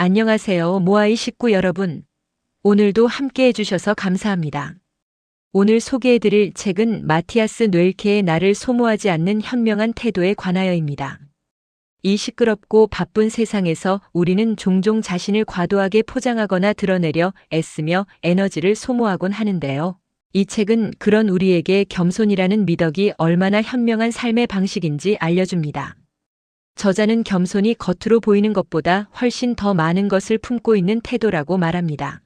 안녕하세요, 모아이 식구 여러분. 오늘도 함께 해주셔서 감사합니다. 오늘 소개해드릴 책은 마티아스 뇌일케의 나를 소모하지 않는 현명한 태도에 관하여입니다. 이 시끄럽고 바쁜 세상에서 우리는 종종 자신을 과도하게 포장하거나 드러내려 애쓰며 에너지를 소모하곤 하는데요. 이 책은 그런 우리에게 겸손이라는 미덕이 얼마나 현명한 삶의 방식인지 알려줍니다. 저자는 겸손이 겉으로 보이는 것보다 훨씬 더 많은 것을 품고 있는 태도라고 말합니다.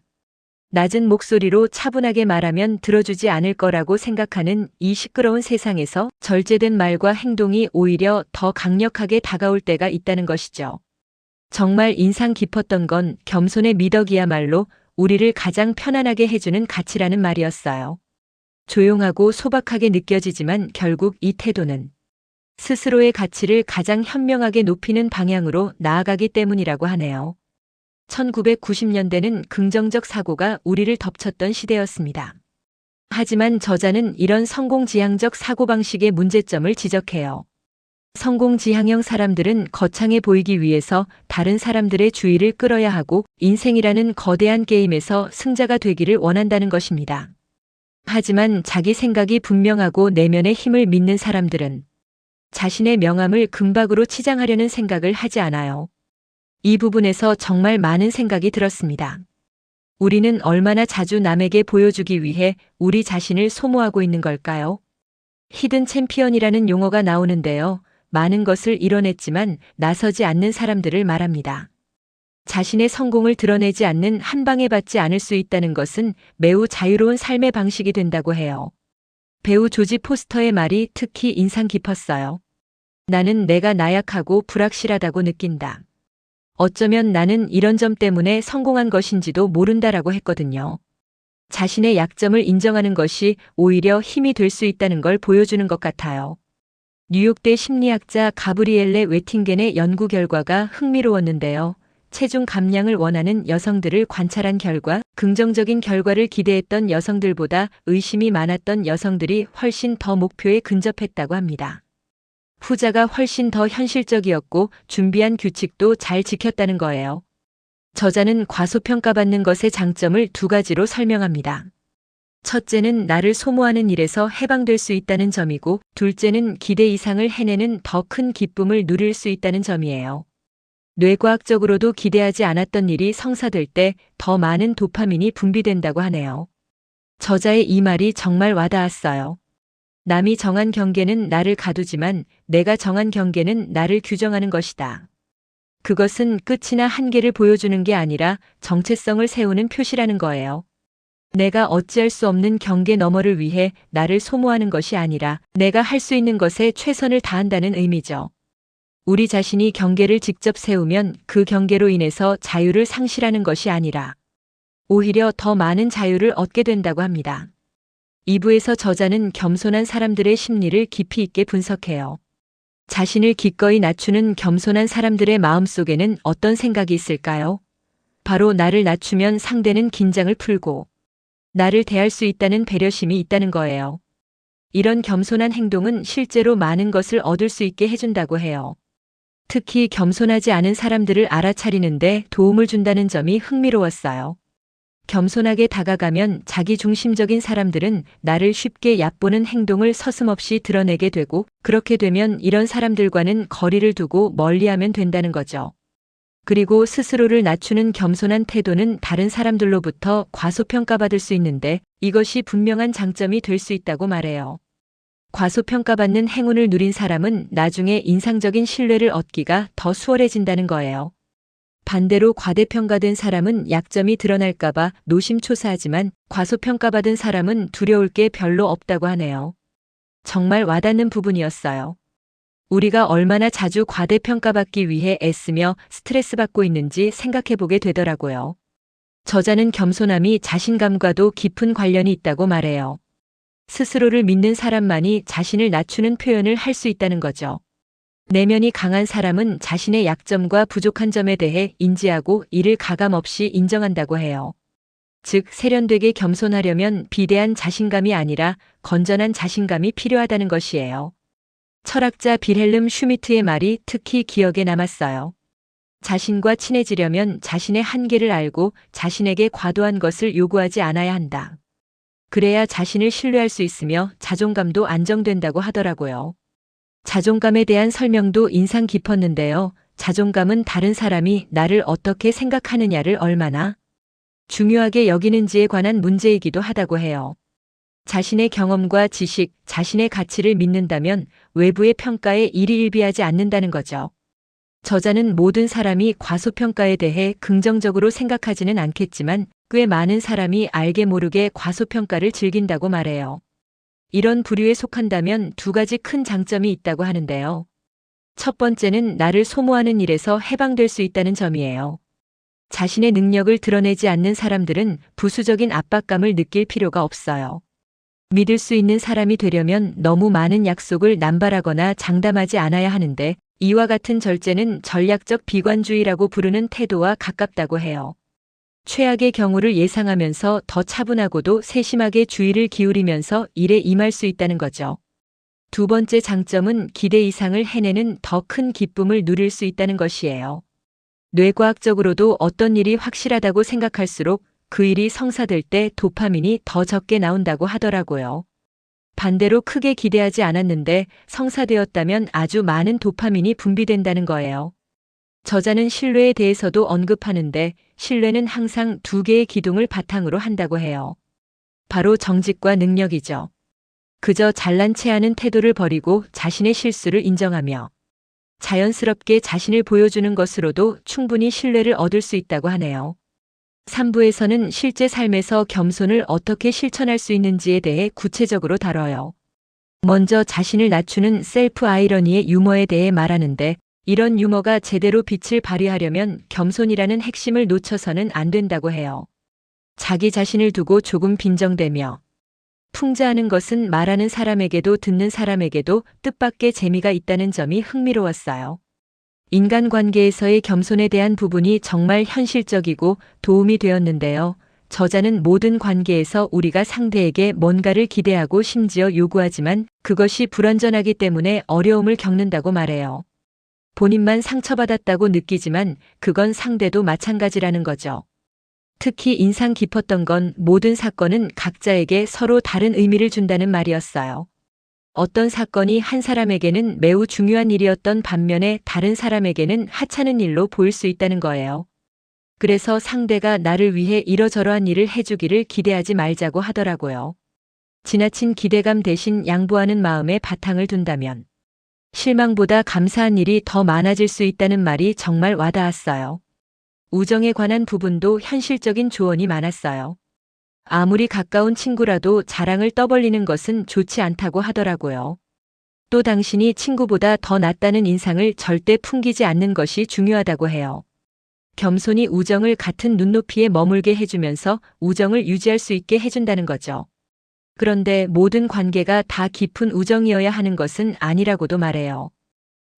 낮은 목소리로 차분하게 말하면 들어주지 않을 거라고 생각하는 이 시끄러운 세상에서 절제된 말과 행동이 오히려 더 강력하게 다가올 때가 있다는 것이죠. 정말 인상 깊었던 건 겸손의 미덕이야말로 우리를 가장 편안하게 해주는 가치라는 말이었어요. 조용하고 소박하게 느껴지지만 결국 이 태도는 스스로의 가치를 가장 현명하게 높이는 방향으로 나아가기 때문이라고 하네요. 1990년대는 긍정적 사고가 우리를 덮쳤던 시대였습니다. 하지만 저자는 이런 성공지향적 사고방식의 문제점을 지적해요. 성공지향형 사람들은 거창해 보이기 위해서 다른 사람들의 주의를 끌어야 하고 인생이라는 거대한 게임에서 승자가 되기를 원한다는 것입니다. 하지만 자기 생각이 분명하고 내면의 힘을 믿는 사람들은 자신의 명함을 금박으로 치장하려는 생각을 하지 않아요. 이 부분에서 정말 많은 생각이 들었습니다. 우리는 얼마나 자주 남에게 보여주기 위해 우리 자신을 소모하고 있는 걸까요? 히든 챔피언이라는 용어가 나오는데요. 많은 것을 이뤄냈지만 나서지 않는 사람들을 말합니다. 자신의 성공을 드러내지 않는 한 방에 받지 않을 수 있다는 것은 매우 자유로운 삶의 방식이 된다고 해요. 배우 조지 포스터의 말이 특히 인상 깊었어요. 나는 내가 나약하고 불확실하다고 느낀다. 어쩌면 나는 이런 점 때문에 성공한 것인지도 모른다라고 했거든요. 자신의 약점을 인정하는 것이 오히려 힘이 될 수 있다는 걸 보여주는 것 같아요. 뉴욕대 심리학자 가브리엘레 웨팅겐의 연구 결과가 흥미로웠는데요. 체중 감량을 원하는 여성들을 관찰한 결과 긍정적인 결과를 기대했던 여성들보다 의심이 많았던 여성들이 훨씬 더 목표에 근접했다고 합니다. 후자가 훨씬 더 현실적이었고 준비한 규칙도 잘 지켰다는 거예요. 저자는 과소평가받는 것의 장점을 두 가지로 설명합니다. 첫째는 나를 소모하는 일에서 해방될 수 있다는 점이고, 둘째는 기대 이상을 해내는 더 큰 기쁨을 누릴 수 있다는 점이에요. 뇌과학적으로도 기대하지 않았던 일이 성사될 때 더 많은 도파민이 분비된다고 하네요. 저자의 이 말이 정말 와닿았어요. 남이 정한 경계는 나를 가두지만 내가 정한 경계는 나를 규정하는 것이다. 그것은 끝이나 한계를 보여주는 게 아니라 정체성을 세우는 표시라는 거예요. 내가 어찌할 수 없는 경계 너머를 위해 나를 소모하는 것이 아니라 내가 할 수 있는 것에 최선을 다한다는 의미죠. 우리 자신이 경계를 직접 세우면 그 경계로 인해서 자유를 상실하는 것이 아니라 오히려 더 많은 자유를 얻게 된다고 합니다. 2부에서 저자는 겸손한 사람들의 심리를 깊이 있게 분석해요. 자신을 기꺼이 낮추는 겸손한 사람들의 마음속에는 어떤 생각이 있을까요? 바로 나를 낮추면 상대는 긴장을 풀고 나를 대할 수 있다는 배려심이 있다는 거예요. 이런 겸손한 행동은 실제로 많은 것을 얻을 수 있게 해준다고 해요. 특히 겸손하지 않은 사람들을 알아차리는데 도움을 준다는 점이 흥미로웠어요. 겸손하게 다가가면 자기 중심적인 사람들은 나를 쉽게 얕보는 행동을 서슴없이 드러내게 되고, 그렇게 되면 이런 사람들과는 거리를 두고 멀리하면 된다는 거죠. 그리고 스스로를 낮추는 겸손한 태도는 다른 사람들로부터 과소평가받을 수 있는데 이것이 분명한 장점이 될 수 있다고 말해요. 과소평가받는 행운을 누린 사람은 나중에 인상적인 신뢰를 얻기가 더 수월해진다는 거예요. 반대로 과대평가된 사람은 약점이 드러날까봐 노심초사하지만 과소평가받은 사람은 두려울 게 별로 없다고 하네요. 정말 와닿는 부분이었어요. 우리가 얼마나 자주 과대평가받기 위해 애쓰며 스트레스 받고 있는지 생각해보게 되더라고요. 저자는 겸손함이 자신감과도 깊은 관련이 있다고 말해요. 스스로를 믿는 사람만이 자신을 낮추는 표현을 할 수 있다는 거죠. 내면이 강한 사람은 자신의 약점과 부족한 점에 대해 인지하고 이를 가감없이 인정한다고 해요. 즉, 세련되게 겸손하려면 비대한 자신감이 아니라 건전한 자신감이 필요하다는 것이에요. 철학자 빌헬름 슈미트의 말이 특히 기억에 남았어요. 자신과 친해지려면 자신의 한계를 알고 자신에게 과도한 것을 요구하지 않아야 한다. 그래야 자신을 신뢰할 수 있으며 자존감도 안정된다고 하더라고요. 자존감에 대한 설명도 인상 깊었는데요. 자존감은 다른 사람이 나를 어떻게 생각하느냐를 얼마나 중요하게 여기는지에 관한 문제이기도 하다고 해요. 자신의 경험과 지식, 자신의 가치를 믿는다면 외부의 평가에 일희일비하지 않는다는 거죠. 저자는 모든 사람이 과소평가에 대해 긍정적으로 생각하지는 않겠지만 꽤 많은 사람이 알게 모르게 과소평가를 즐긴다고 말해요. 이런 부류에 속한다면 두 가지 큰 장점이 있다고 하는데요. 첫 번째는 나를 소모하는 일에서 해방될 수 있다는 점이에요. 자신의 능력을 드러내지 않는 사람들은 부수적인 압박감을 느낄 필요가 없어요. 믿을 수 있는 사람이 되려면 너무 많은 약속을 남발하거나 장담하지 않아야 하는데 이와 같은 절제는 전략적 비관주의라고 부르는 태도와 가깝다고 해요. 최악의 경우를 예상하면서 더 차분하고도 세심하게 주의를 기울이면서 일에 임할 수 있다는 거죠. 두 번째 장점은 기대 이상을 해내는 더 큰 기쁨을 누릴 수 있다는 것이에요. 뇌과학적으로도 어떤 일이 확실하다고 생각할수록 그 일이 성사될 때 도파민이 더 적게 나온다고 하더라고요. 반대로 크게 기대하지 않았는데 성사되었다면 아주 많은 도파민이 분비된다는 거예요. 저자는 신뢰에 대해서도 언급하는데 신뢰는 항상 두 개의 기둥을 바탕으로 한다고 해요. 바로 정직과 능력이죠. 그저 잘난 체하는 태도를 버리고 자신의 실수를 인정하며 자연스럽게 자신을 보여주는 것으로도 충분히 신뢰를 얻을 수 있다고 하네요. 3부에서는 실제 삶에서 겸손을 어떻게 실천할 수 있는지에 대해 구체적으로 다뤄요. 먼저 자신을 낮추는 셀프 아이러니의 유머에 대해 말하는데 이런 유머가 제대로 빛을 발휘하려면 겸손이라는 핵심을 놓쳐서는 안 된다고 해요. 자기 자신을 두고 조금 빈정대며 풍자하는 것은 말하는 사람에게도 듣는 사람에게도 뜻밖의 재미가 있다는 점이 흥미로웠어요. 인간관계에서의 겸손에 대한 부분이 정말 현실적이고 도움이 되었는데요. 저자는 모든 관계에서 우리가 상대에게 뭔가를 기대하고 심지어 요구하지만 그것이 불완전하기 때문에 어려움을 겪는다고 말해요. 본인만 상처받았다고 느끼지만 그건 상대도 마찬가지라는 거죠. 특히 인상 깊었던 건 모든 사건은 각자에게 서로 다른 의미를 준다는 말이었어요. 어떤 사건이 한 사람에게는 매우 중요한 일이었던 반면에 다른 사람에게는 하찮은 일로 보일 수 있다는 거예요. 그래서 상대가 나를 위해 이러저러한 일을 해주기를 기대하지 말자고 하더라고요. 지나친 기대감 대신 양보하는 마음에 바탕을 둔다면 실망보다 감사한 일이 더 많아질 수 있다는 말이 정말 와닿았어요. 우정에 관한 부분도 현실적인 조언이 많았어요. 아무리 가까운 친구라도 자랑을 떠벌리는 것은 좋지 않다고 하더라고요. 또 당신이 친구보다 더 낫다는 인상을 절대 풍기지 않는 것이 중요하다고 해요. 겸손이 우정을 같은 눈높이에 머물게 해주면서 우정을 유지할 수 있게 해준다는 거죠. 그런데 모든 관계가 다 깊은 우정이어야 하는 것은 아니라고도 말해요.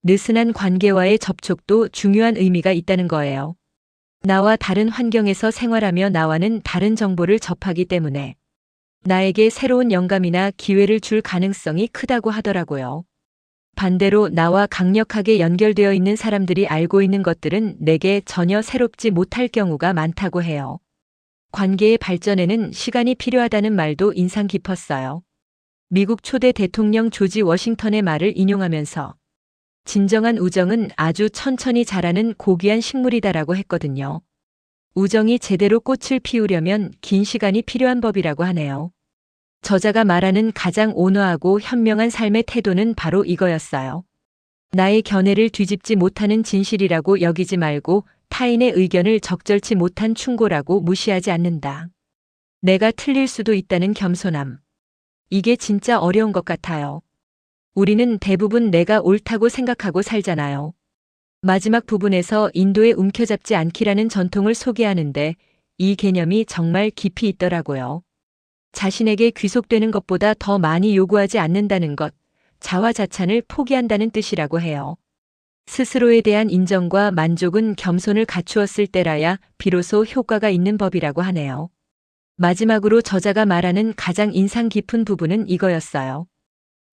느슨한 관계와의 접촉도 중요한 의미가 있다는 거예요. 나와 다른 환경에서 생활하며 나와는 다른 정보를 접하기 때문에 나에게 새로운 영감이나 기회를 줄 가능성이 크다고 하더라고요. 반대로 나와 강력하게 연결되어 있는 사람들이 알고 있는 것들은 내게 전혀 새롭지 못할 경우가 많다고 해요. 관계의 발전에는 시간이 필요하다는 말도 인상 깊었어요. 미국 초대 대통령 조지 워싱턴의 말을 인용하면서 진정한 우정은 아주 천천히 자라는 고귀한 식물이다라고 했거든요. 우정이 제대로 꽃을 피우려면 긴 시간이 필요한 법이라고 하네요. 저자가 말하는 가장 온화하고 현명한 삶의 태도는 바로 이거였어요. 나의 견해를 뒤집지 못하는 진실이라고 여기지 말고 타인의 의견을 적절치 못한 충고라고 무시하지 않는다. 내가 틀릴 수도 있다는 겸손함. 이게 진짜 어려운 것 같아요. 우리는 대부분 내가 옳다고 생각하고 살잖아요. 마지막 부분에서 인도에 움켜잡지 않기라는 전통을 소개하는데 이 개념이 정말 깊이 있더라고요. 자신에게 귀속되는 것보다 더 많이 요구하지 않는다는 것, 자화자찬을 포기한다는 뜻이라고 해요. 스스로에 대한 인정과 만족은 겸손을 갖추었을 때라야 비로소 효과가 있는 법이라고 하네요. 마지막으로 저자가 말하는 가장 인상 깊은 부분은 이거였어요.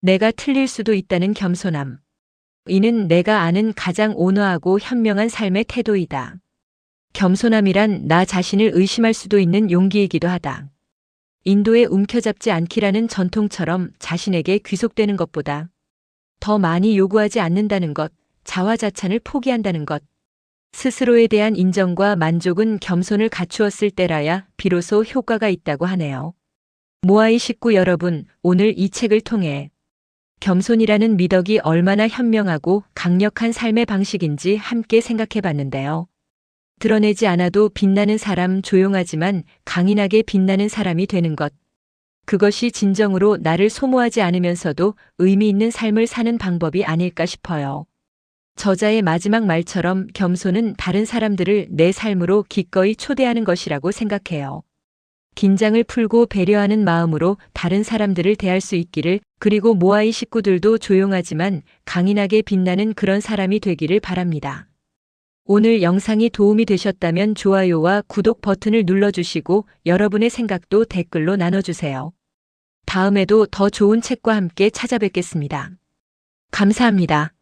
내가 틀릴 수도 있다는 겸손함. 이는 내가 아는 가장 온화하고 현명한 삶의 태도이다. 겸손함이란 나 자신을 의심할 수도 있는 용기이기도 하다. 인도에 움켜잡지 않기라는 전통처럼 자신에게 귀속되는 것보다 더 많이 요구하지 않는다는 것, 자화자찬을 포기한다는 것, 스스로에 대한 인정과 만족은 겸손을 갖추었을 때라야 비로소 효과가 있다고 하네요. 모아이 식구 여러분, 오늘 이 책을 통해 겸손이라는 미덕이 얼마나 현명하고 강력한 삶의 방식인지 함께 생각해 봤는데요. 드러내지 않아도 빛나는 사람, 조용하지만 강인하게 빛나는 사람이 되는 것. 그것이 진정으로 나를 소모하지 않으면서도 의미 있는 삶을 사는 방법이 아닐까 싶어요. 저자의 마지막 말처럼 겸손은 다른 사람들을 내 삶으로 기꺼이 초대하는 것이라고 생각해요. 긴장을 풀고 배려하는 마음으로 다른 사람들을 대할 수 있기를, 그리고 모아이 식구들도 조용하지만 강인하게 빛나는 그런 사람이 되기를 바랍니다. 오늘 영상이 도움이 되셨다면 좋아요와 구독 버튼을 눌러주시고 여러분의 생각도 댓글로 나눠주세요. 다음에도 더 좋은 책과 함께 찾아뵙겠습니다. 감사합니다.